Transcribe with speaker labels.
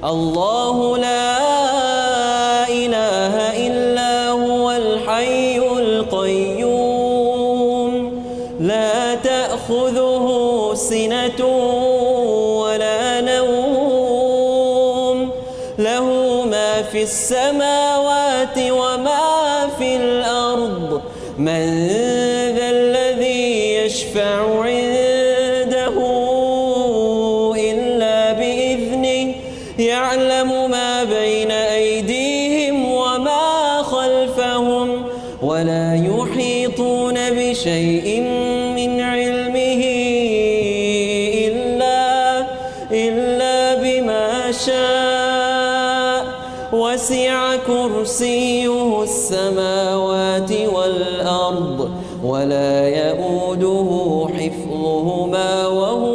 Speaker 1: الله لا إله إلا هو الحي القيوم لا تأخذه سنة ولا نوم له ما في السماوات وما في الأرض من ذا الذي يشفع عنده إلا بإذنه يعلم ما بين أيديهم وما خلفهم ولا يحيطون بشيء من علمه إلا بما شاء وسع كرسيه السماوات والأرض ولا يؤوده حفظهما وهو